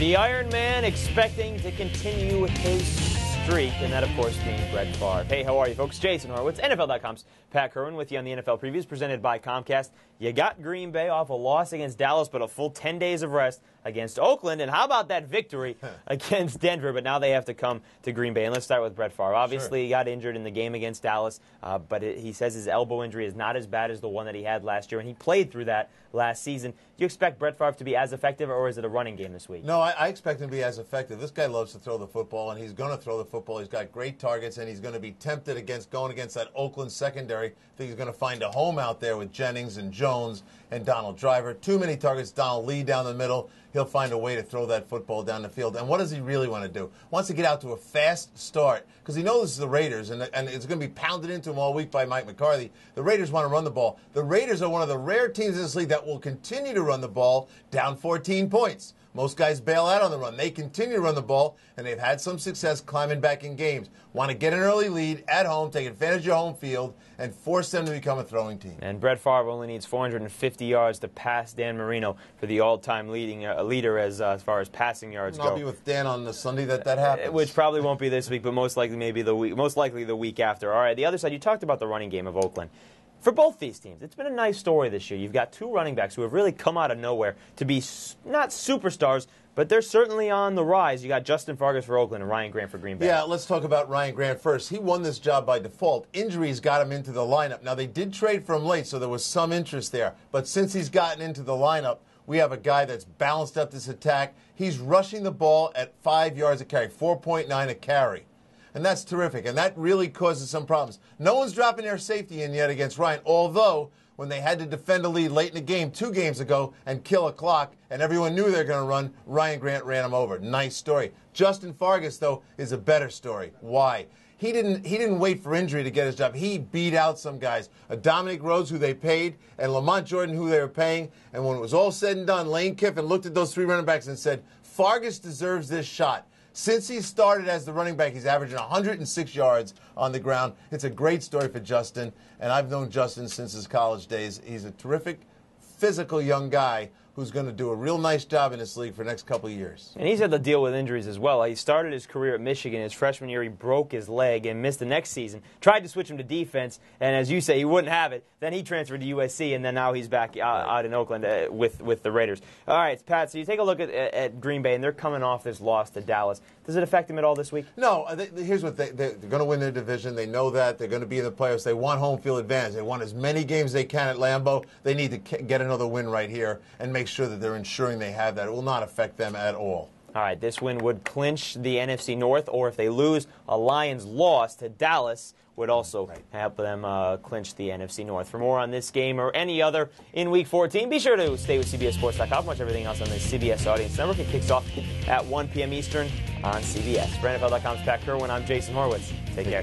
The Iron Man expecting to continue his streak, and that, of course, means Brett Favre. Hey, how are you, folks? Jason Horowitz, NFL.com's Pat Kerwin with you on the NFL Previews presented by Comcast. You got Green Bay off a loss against Dallas, but a full 10 days of rest against Oakland. And how about that victory against Denver? But now they have to come to Green Bay. And let's start with Brett Favre. Obviously, he got injured in the game against Dallas, but he says his elbow injury is not as bad as the one that he had last year, and he played through that last season. Do you expect Brett Favre to be as effective, or is it a running game this week? No, I expect him to be as effective. This guy loves to throw the football, and he's going to throw the football. He's got great targets, and he's going to be tempted against going against that Oakland secondary. I think he's going to find a home out there with Jennings and Jones and Donald Driver. Too many targets. Donald Lee down the middle. He'll find a way to throw that football down the field. And what does he really want to do? Wants to get out to a fast start because he knows this is the Raiders, and it's going to be pounded into him all week by Mike McCarthy. The Raiders want to run the ball. The Raiders are one of the rare teams in this league that will continue to run the ball down 14 points. Most guys bail out on the run. They continue to run the ball, and they've had some success climbing back in games. Want to get an early lead at home, take advantage of your home field, and force them to become a throwing team. And Brett Favre only needs 450 yards to pass Dan Marino for the all-time leader as far as passing yards go. I'll be with Dan on the Sunday that happens. Which probably won't be this week, but most likely the week after. All right, the other side, you talked about the running game of Oakland. For both these teams, it's been a nice story this year. You've got two running backs who have really come out of nowhere to be not superstars, but they're certainly on the rise. You got Justin Fargas for Oakland and Ryan Grant for Green Bay. Yeah, let's talk about Ryan Grant first. He won this job by default. Injuries got him into the lineup. Now, they did trade for him late, so there was some interest there. But since he's gotten into the lineup, we have a guy that's balanced up this attack. He's rushing the ball at 5 yards a carry, 4.9 a carry. And that's terrific, and that really causes some problems. No one's dropping their safety in yet against Ryan, although when they had to defend a lead late in the game 2 games ago and kill a clock, and everyone knew they were going to run, Ryan Grant ran him over. Nice story. Justin Fargas, though, is a better story. Why? He didn't wait for injury to get his job. He beat out some guys. Dominic Rhodes, who they paid, and Lamont Jordan, who they were paying. And when it was all said and done, Lane Kiffin looked at those 3 running backs and said, Fargas deserves this shot. Since he started as the running back, he's averaging 106 yards on the ground. It's a great story for Justin, and I've known Justin since his college days. He's a terrific, physical young guy who's going to do a real nice job in this league for the next couple of years. And he's had to deal with injuries as well. He started his career at Michigan. His freshman year, he broke his leg and missed the next season. Tried to switch him to defense, and as you say, he wouldn't have it. Then he transferred to USC, and then now he's back out in Oakland with the Raiders. All right, Pat, so you take a look at Green Bay, and they're coming off this loss to Dallas. Does it affect them at all this week? No. Here's what they're going to win their division. They know that. They're going to be in the playoffs. They want home field advantage. They want as many games as they can at Lambeau. They need to get another win right here and make sure that they're ensuring they have that. It will not affect them at all. All right, this win would clinch the NFC North, or if they lose, a Lions loss to Dallas would also help them clinch the NFC North. For more on this game or any other in Week 14, be sure to stay with CBSSports.com. Watch everything else on the CBS Audience Network. It kicks off at 1 p.m. Eastern on CBS. For NFL.com's Pat Kerwin, I'm Jason Horowitz. Take care.